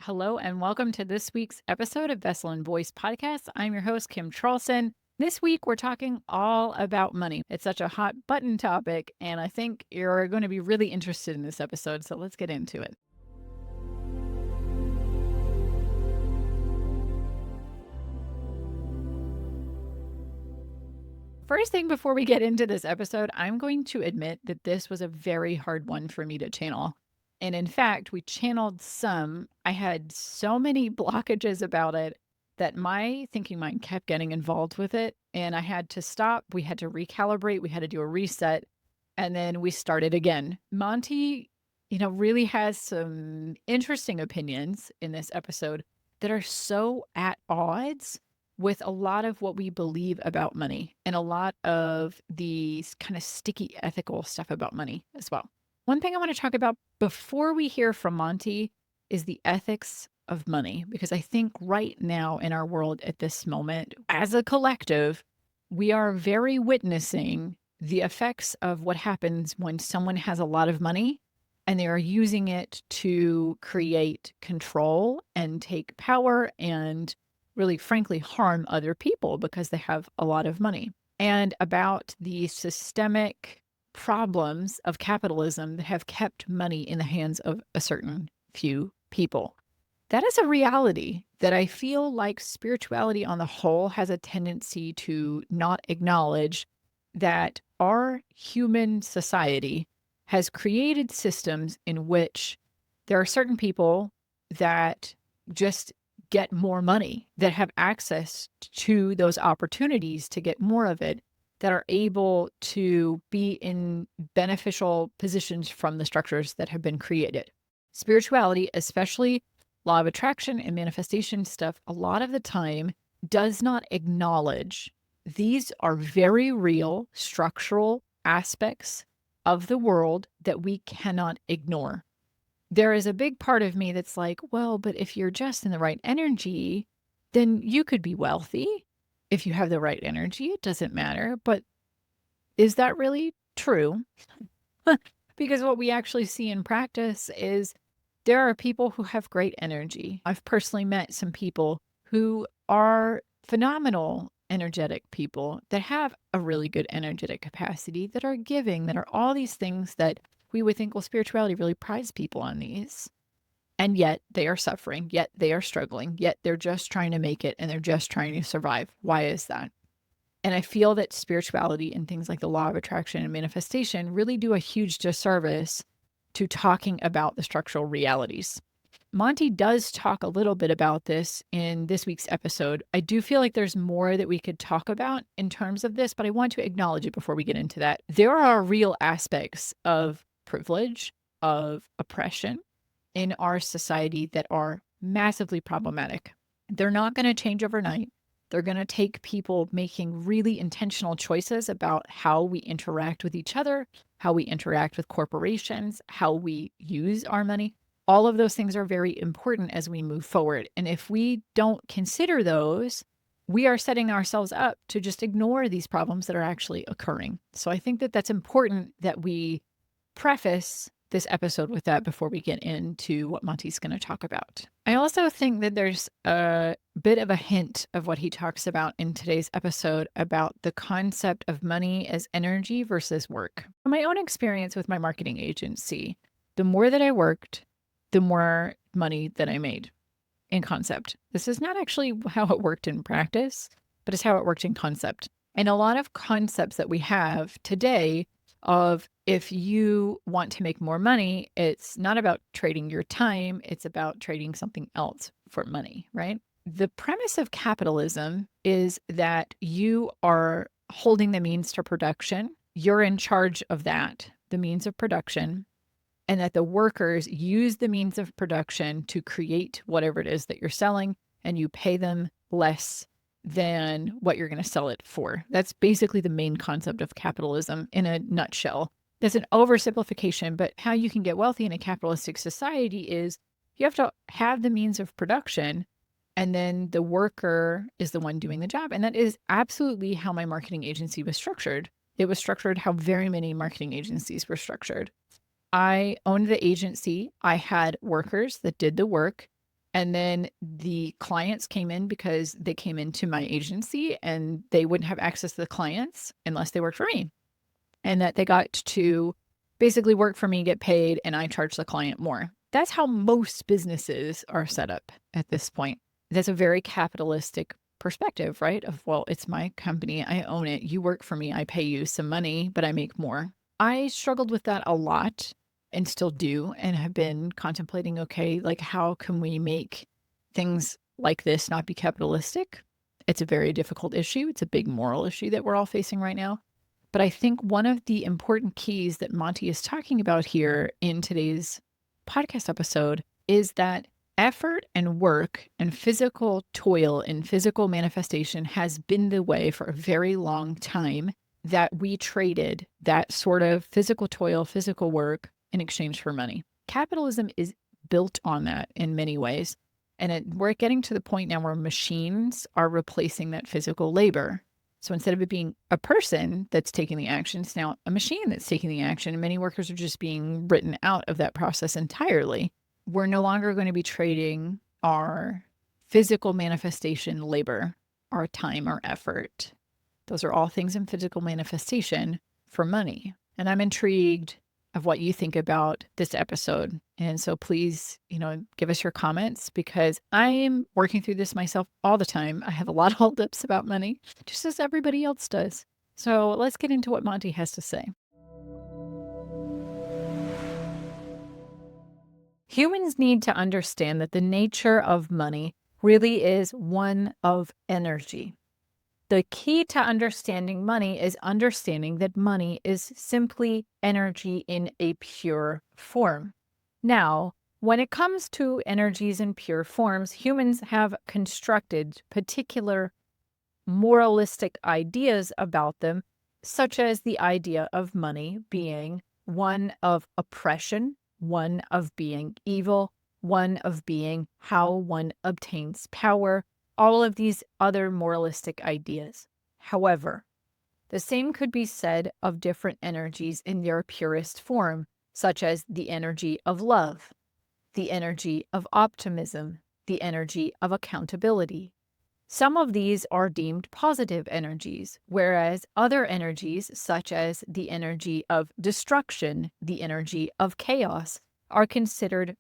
Hello, and welcome to this week's episode of Vessel and Voice Podcast. I'm your host, Kim Charlson. This week, we're talking all about money. It's such a hot button topic, and I think you're going to be really interested in this episode. So let's get into it. First thing before we get into this episode, I'm going to admit that this was a very hard one for me to channel. And in fact, we channeled some. I had so many blockages about it that my thinking mind kept getting involved with it. And I had to stop. We had to recalibrate. We had to do a reset. And then we started again. Monty, really has some interesting opinions in this episode that are so at odds with a lot of what we believe about money and a lot of these kind of sticky ethical stuff about money as well. One thing I want to talk about before we hear from Monty is the ethics of money, because I think right now in our world at this moment, as a collective, we are very witnessing the effects of what happens when someone has a lot of money and they are using it to create control and take power and really, frankly, harm other people because they have a lot of money. And about the systemic problems of capitalism that have kept money in the hands of a certain few people. That is a reality that I feel like spirituality on the whole has a tendency to not acknowledge, that our human society has created systems in which there are certain people that just get more money, that have access to those opportunities to get more of it, that are able to be in beneficial positions from the structures that have been created. Spirituality, especially law of attraction and manifestation stuff, a lot of the time does not acknowledge these are very real structural aspects of the world that we cannot ignore. There is a big part of me that's like, well, but if you're just in the right energy, then you could be wealthy. If you have the right energy, it doesn't matter. But is that really true? Because what we actually see in practice is there are people who have great energy. I've personally met some people who are phenomenal energetic people that have a really good energetic capacity, that are giving, that are all these things that we would think, well, spirituality really prides people on these. And yet they are suffering, yet they are struggling, yet they're just trying to make it and they're just trying to survive. Why is that? And I feel that spirituality and things like the law of attraction and manifestation really do a huge disservice to talking about the structural realities. Monty does talk a little bit about this in this week's episode. I do feel like there's more that we could talk about in terms of this, but I want to acknowledge it before we get into that. There are real aspects of privilege, of oppression in our society that are massively problematic. They're not going to change overnight. They're going to take people making really intentional choices about how we interact with each other, how we interact with corporations, how we use our money. All of those things are very important as we move forward. And if we don't consider those, we are setting ourselves up to just ignore these problems that are actually occurring. So I think that that's important that we preface this episode with that before we get into what Monty's going to talk about. I also think that there's a bit of a hint of what he talks about in today's episode about the concept of money as energy versus work. From my own experience with my marketing agency, the more that I worked, the more money that I made in concept. This is not actually how it worked in practice, but it's how it worked in concept. And a lot of concepts that we have today of, if you want to make more money, it's not about trading your time, it's about trading something else for money, right? The premise of capitalism is that you are holding the means to production. You're in charge of that, the means of production, and that the workers use the means of production to create whatever it is that you're selling, and you pay them less than what you're going to sell it for. That's basically the main concept of capitalism in a nutshell. That's an oversimplification, but how you can get wealthy in a capitalistic society is you have to have the means of production, and then the worker is the one doing the job. And that is absolutely how my marketing agency was structured. It was structured how very many marketing agencies were structured. I owned the agency. I had workers that did the work. And then the clients came in because they came into my agency and they wouldn't have access to the clients unless they worked for me. And that they got to basically work for me, get paid, and I charge the client more. That's how most businesses are set up at this point. That's a very capitalistic perspective, right? Of, well, it's my company, I own it, you work for me, I pay you some money, but I make more. I struggled with that a lot and still do, and have been contemplating, okay, like how can we make things like this not be capitalistic? It's a very difficult issue. It's a big moral issue that we're all facing right now. But I think one of the important keys that Monty is talking about here in today's podcast episode is that effort and work and physical toil and physical manifestation has been the way for a very long time that we traded that sort of physical toil, physical work in exchange for money. Capitalism is built on that in many ways. And we're getting to the point now where machines are replacing that physical labor. So instead of it being a person that's taking the action, it's now a machine that's taking the action. And many workers are just being written out of that process entirely. We're no longer going to be trading our physical manifestation labor, our time, our effort. Those are all things in physical manifestation for money. And I'm intrigued of what you think about this episode. And so please, give us your comments because I am working through this myself all the time. I have a lot of holdups about money, just as everybody else does. So let's get into what Monty has to say. Humans need to understand that the nature of money really is one of energy. The key to understanding money is understanding that money is simply energy in a pure form. Now, when it comes to energies in pure forms, humans have constructed particular moralistic ideas about them, such as the idea of money being one of oppression, one of being evil, one of being how one obtains power, all of these other moralistic ideas. However, the same could be said of different energies in their purest form, such as the energy of love, the energy of optimism, the energy of accountability. Some of these are deemed positive energies, whereas other energies, such as the energy of destruction, the energy of chaos, are considered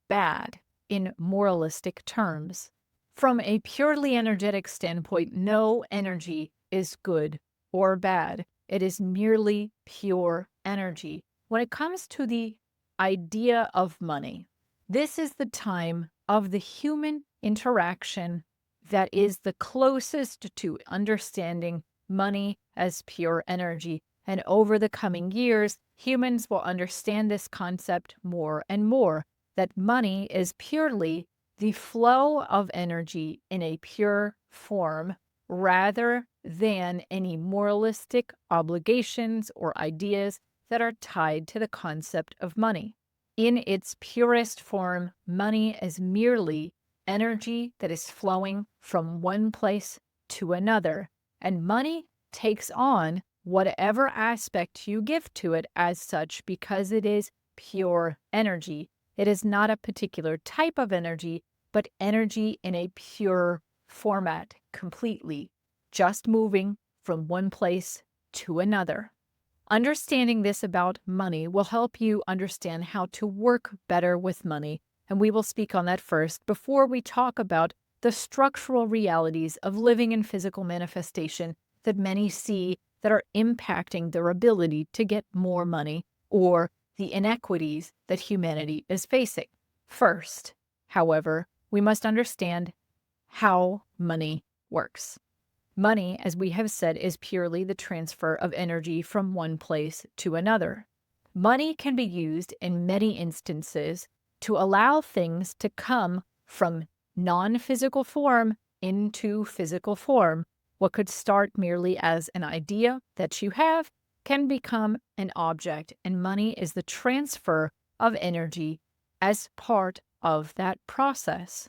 bad in moralistic terms. From a purely energetic standpoint, no energy is good or bad. It is merely pure energy. When it comes to the idea of money, this is the time of the human interaction that is the closest to understanding money as pure energy. And over the coming years, humans will understand this concept more and more, that money is purely the flow of energy in a pure form rather than any moralistic obligations or ideas that are tied to the concept of money. In its purest form, money is merely energy that is flowing from one place to another, and money takes on whatever aspect you give to it as such because it is pure energy. It is not a particular type of energy, but energy in a pure format completely, just moving from one place to another. Understanding this about money will help you understand how to work better with money, and we will speak on that first before we talk about the structural realities of living in physical manifestation that many see that are impacting their ability to get more money or the inequities that humanity is facing. First, however, we must understand how money works. Money, as we have said, is purely the transfer of energy from one place to another. Money can be used in many instances to allow things to come from non-physical form into physical form. What could start merely as an idea that you have can become an object, and money is the transfer of energy as part of that process.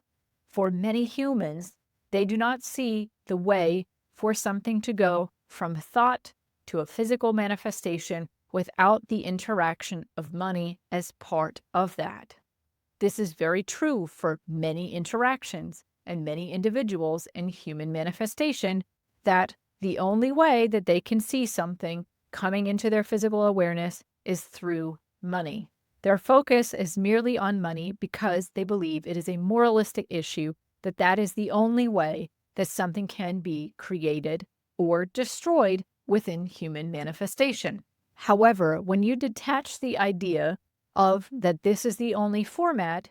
For many humans, they do not see the way for something to go from thought to a physical manifestation without the interaction of money as part of that. This is very true for many interactions and many individuals in human manifestation, that the only way that they can see something coming into their physical awareness is through money. Their focus is merely on money because they believe it is a moralistic issue, that that is the only way that something can be created or destroyed within human manifestation. However, when you detach the idea of that this is the only format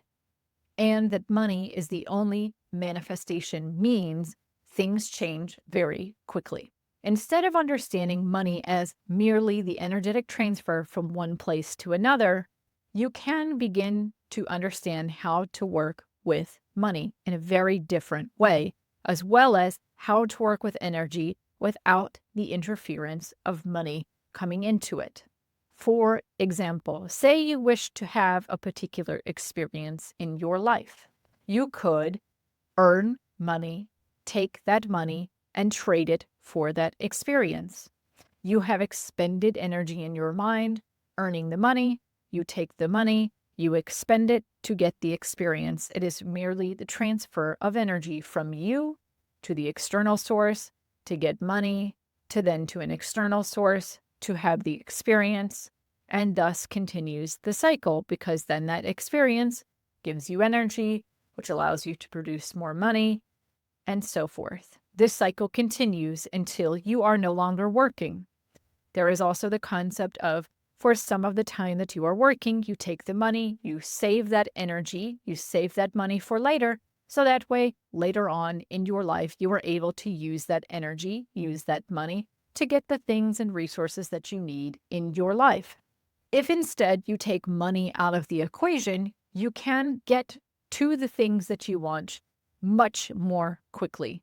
and that money is the only manifestation means, things change very quickly. Instead of understanding money as merely the energetic transfer from one place to another, you can begin to understand how to work with money in a very different way, as well as how to work with energy without the interference of money coming into it. For example, say you wish to have a particular experience in your life. You could earn money, take that money, and trade it for that experience. You have expended energy in your mind, earning the money. You take the money, you expend it to get the experience. It is merely the transfer of energy from you to the external source to get money, to then to an external source to have the experience, and thus continues the cycle, because then that experience gives you energy, which allows you to produce more money, and so forth. This cycle continues until you are no longer working. There is also the concept of, for some of the time that you are working, you take the money, you save that energy, you save that money for later, so that way, later on in your life, you are able to use that energy, use that money to get the things and resources that you need in your life. If instead you take money out of the equation, you can get to the things that you want much more quickly.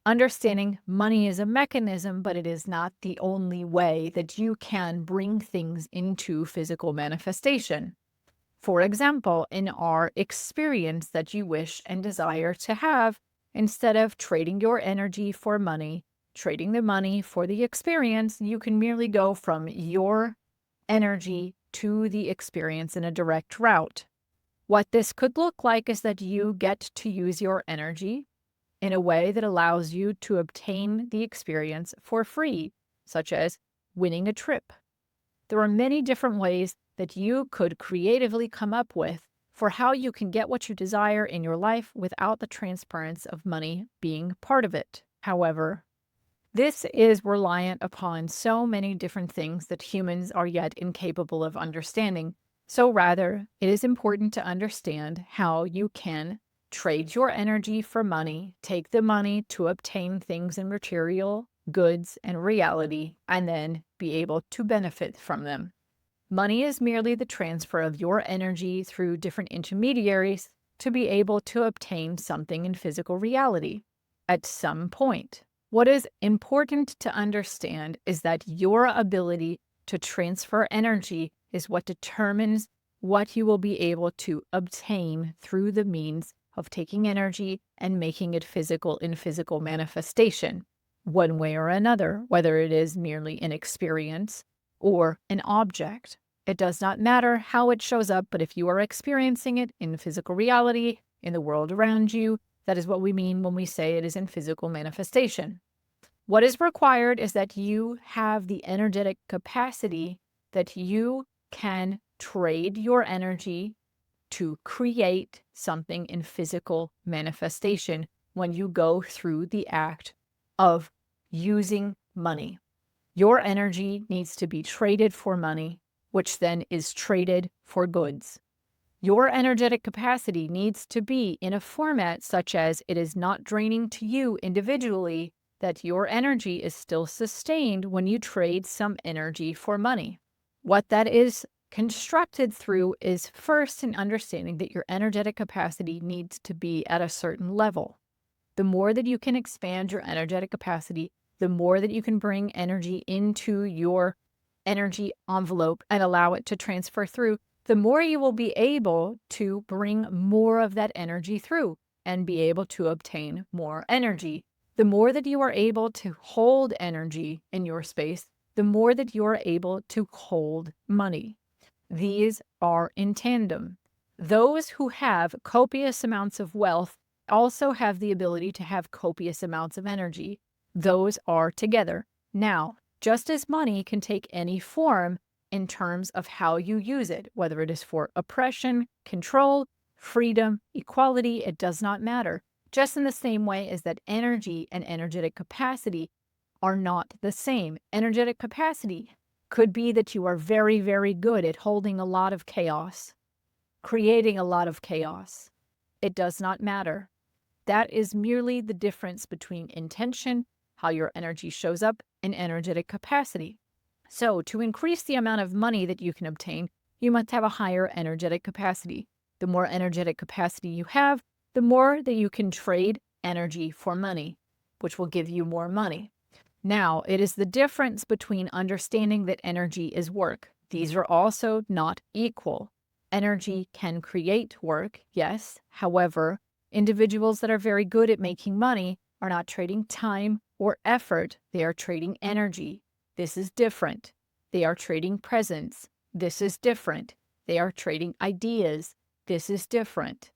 Understanding money is a mechanism, but it is not the only way that you can bring things into physical manifestation. For example, in our experience that you wish and desire to have, instead of trading your energy for money, trading the money for the experience, you can merely go from your energy to the experience in a direct route. What this could look like is that you get to use your energy in a way that allows you to obtain the experience for free, such as winning a trip. There are many different ways that you could creatively come up with for how you can get what you desire in your life without the transference of money being part of it. However, this is reliant upon so many different things that humans are yet incapable of understanding. So rather, it is important to understand how you can trade your energy for money, take the money to obtain things in material, goods, and reality, and then be able to benefit from them. Money is merely the transfer of your energy through different intermediaries to be able to obtain something in physical reality at some point. What is important to understand is that your ability to transfer energy is what determines what you will be able to obtain through the means of taking energy and making it physical in physical manifestation, one way or another, whether it is merely an experience or an object. It does not matter how it shows up, but if you are experiencing it in physical reality, in the world around you, that is what we mean when we say it is in physical manifestation. What is required is that you have the energetic capacity that you can trade your energy to create something in physical manifestation when you go through the act of using money. Your energy needs to be traded for money, which then is traded for goods. Your energetic capacity needs to be in a format such as it is not draining to you individually, that your energy is still sustained when you trade some energy for money. What that is constructed through is first an understanding that your energetic capacity needs to be at a certain level. The more that you can expand your energetic capacity, the more that you can bring energy into your energy envelope and allow it to transfer through, the more you will be able to bring more of that energy through and be able to obtain more energy. The more that you are able to hold energy in your space, the more that you are able to hold money. These are in tandem. Those who have copious amounts of wealth also have the ability to have copious amounts of energy. Those are together. Now, just as money can take any form in terms of how you use it, whether it is for oppression, control, freedom, equality, it does not matter. Just in the same way as that energy and energetic capacity are not the same. Energetic capacity could be that you are very, very good at holding a lot of chaos, creating a lot of chaos. It does not matter. That is merely the difference between intention, how your energy shows up, and energetic capacity. So, to increase the amount of money that you can obtain, you must have a higher energetic capacity. The more energetic capacity you have, the more that you can trade energy for money, which will give you more money. Now, it is the difference between understanding that energy is work. These are also not equal. Energy can create work, yes. However, individuals that are very good at making money are not trading time or effort. They are trading energy. This is different. They are trading presence. This is different. They are trading ideas. This is different.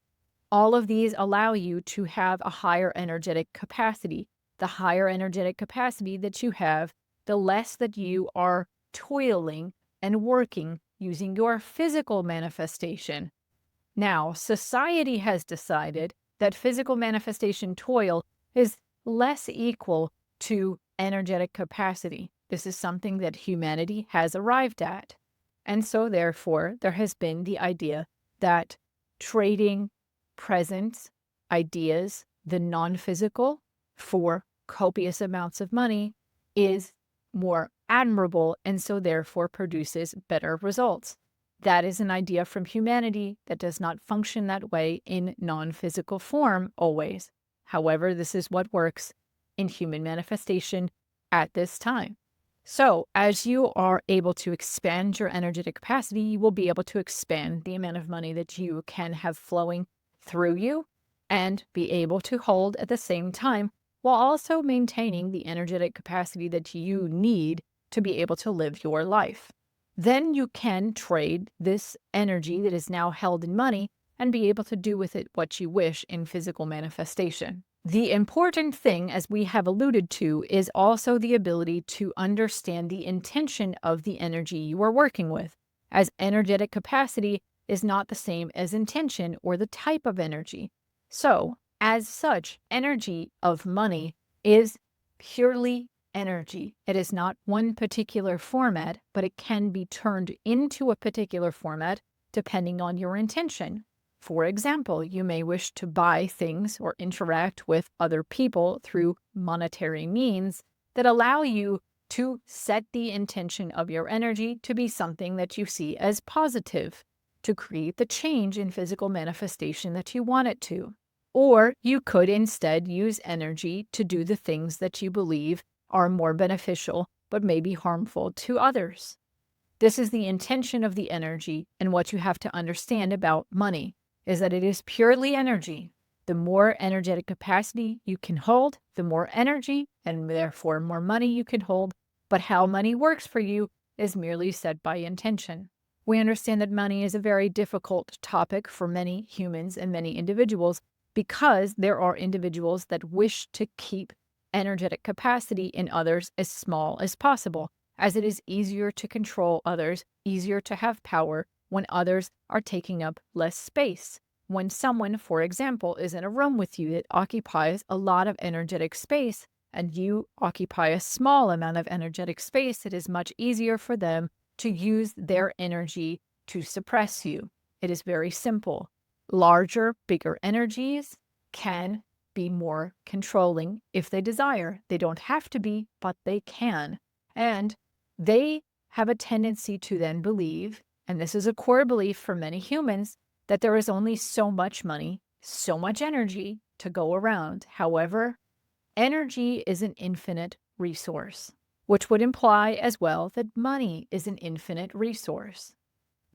All of these allow you to have a higher energetic capacity. The higher energetic capacity that you have, the less that you are toiling and working using your physical manifestation. Now, society has decided that physical manifestation toil is less equal to energetic capacity. This is something that humanity has arrived at. And so, therefore, there has been the idea that trading presence, ideas, the non-physical, for copious amounts of money is more admirable and so therefore produces better results. That is an idea from humanity that does not function that way in non-physical form always. However, this is what works in human manifestation at this time. So, as you are able to expand your energetic capacity, you will be able to expand the amount of money that you can have flowing through you and be able to hold at the same time, while also maintaining the energetic capacity that you need to be able to live your life. Then you can trade this energy that is now held in money and be able to do with it what you wish in physical manifestation. The important thing, as we have alluded to, is also the ability to understand the intention of the energy you are working with, as energetic capacity is not the same as intention or the type of energy. So, as such, energy of money is purely energy. It is not one particular format, but it can be turned into a particular format depending on your intention. For example, you may wish to buy things or interact with other people through monetary means that allow you to set the intention of your energy to be something that you see as positive, to create the change in physical manifestation that you want it to. Or you could instead use energy to do the things that you believe are more beneficial but may be harmful to others. This is the intention of the energy, and what you have to understand about money is that it is purely energy. The more energetic capacity you can hold, the more energy and therefore more money you can hold. But how money works for you is merely set by intention. We understand that money is a very difficult topic for many humans and many individuals because there are individuals that wish to keep energetic capacity in others as small as possible, as it is easier to control others, easier to have power when others are taking up less space. When someone, for example, is in a room with you that occupies a lot of energetic space and you occupy a small amount of energetic space, it is much easier for them to use their energy to suppress you. It is very simple. Larger, bigger energies can be more controlling if they desire. They don't have to be, but they can. And they have a tendency to then believe, and this is a core belief for many humans, that there is only so much money, so much energy to go around. However, energy is an infinite resource, which would imply as well that money is an infinite resource.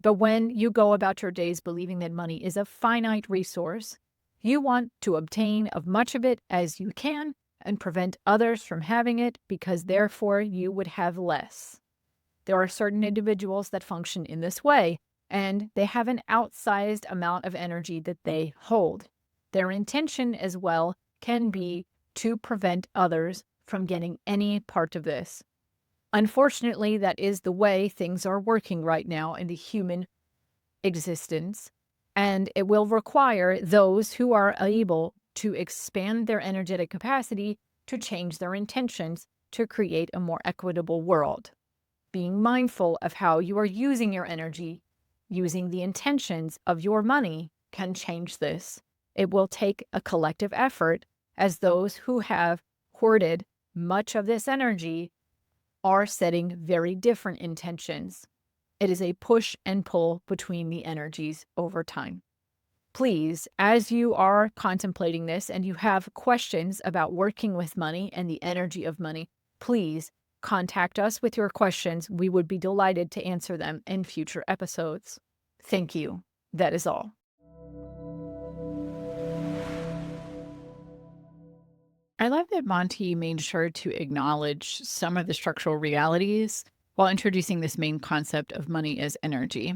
But when you go about your days believing that money is a finite resource, you want to obtain as much of it as you can and prevent others from having it because therefore you would have less. There are certain individuals that function in this way, and they have an outsized amount of energy that they hold. Their intention as well can be to prevent others from getting any part of this. Unfortunately, that is the way things are working right now in the human existence, and it will require those who are able to expand their energetic capacity to change their intentions to create a more equitable world. Being mindful of how you are using your energy, using the intentions of your money can change this. It will take a collective effort, as those who have hoarded much of this energy are setting very different intentions. It is a push and pull between the energies over time. Please, as you are contemplating this and you have questions about working with money and the energy of money, please contact us with your questions. We would be delighted to answer them in future episodes. Thank you. That is all. I love that Monty made sure to acknowledge some of the structural realities while introducing this main concept of money as energy.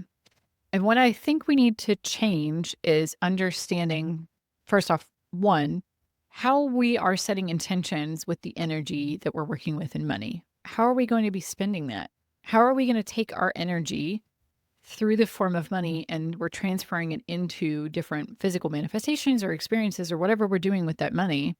And what I think we need to change is understanding, first off, one, how we are setting intentions with the energy that we're working with in money. How are we going to be spending that? How are we going to take our energy through the form of money and we're transferring it into different physical manifestations or experiences or whatever we're doing with that money?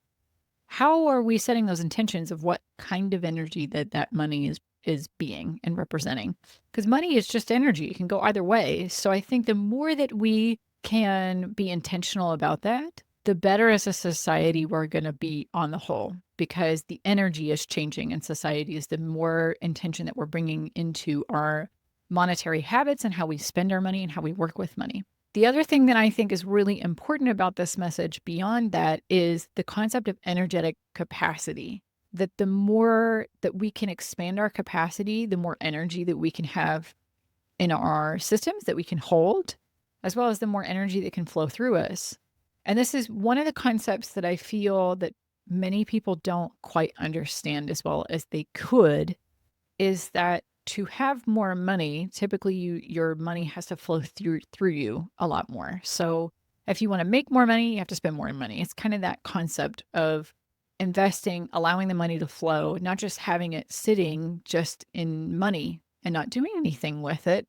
How are we setting those intentions of what kind of energy that money is being and representing? Because money is just energy. It can go either way. So I think the more that we can be intentional about that, the better as a society we're going to be on the whole, because the energy is changing in society is the more intention that we're bringing into our monetary habits and how we spend our money and how we work with money. The other thing that I think is really important about this message beyond that is the concept of energetic capacity. That the more that we can expand our capacity, the more energy that we can have in our systems that we can hold, as well as the more energy that can flow through us. And this is one of the concepts that I feel that many people don't quite understand as well as they could, is that to have more money, typically your money has to flow through you a lot more. So if you want to make more money, you have to spend more money. It's kind of that concept of investing, allowing the money to flow, not just having it sitting just in money and not doing anything with it.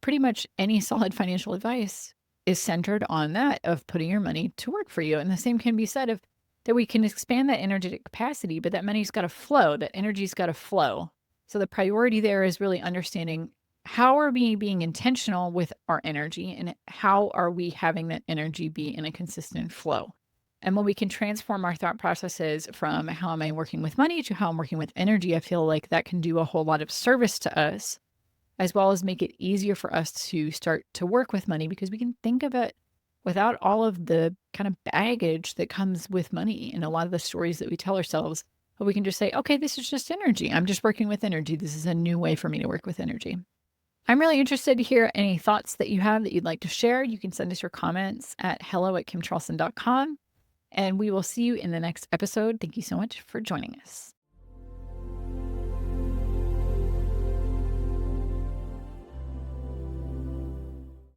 Pretty much any solid financial advice is centered on that of putting your money to work for you. And the same can be said of that we can expand that energetic capacity, but that money's got to flow, that energy's got to flow. So the priority there is really understanding how are we being intentional with our energy and how are we having that energy be in a consistent flow. And when we can transform our thought processes from how am I working with money to how I'm working with energy, I feel like that can do a whole lot of service to us, as well as make it easier for us to start to work with money because we can think of it without all of the kind of baggage that comes with money and a lot of the stories that we tell ourselves. But we can just say, okay, this is just energy. I'm just working with energy. This is a new way for me to work with energy. I'm really interested to hear any thoughts that you have that you'd like to share. You can send us your comments at hello@kimcharlson.com. And we will see you in the next episode. Thank you so much for joining us.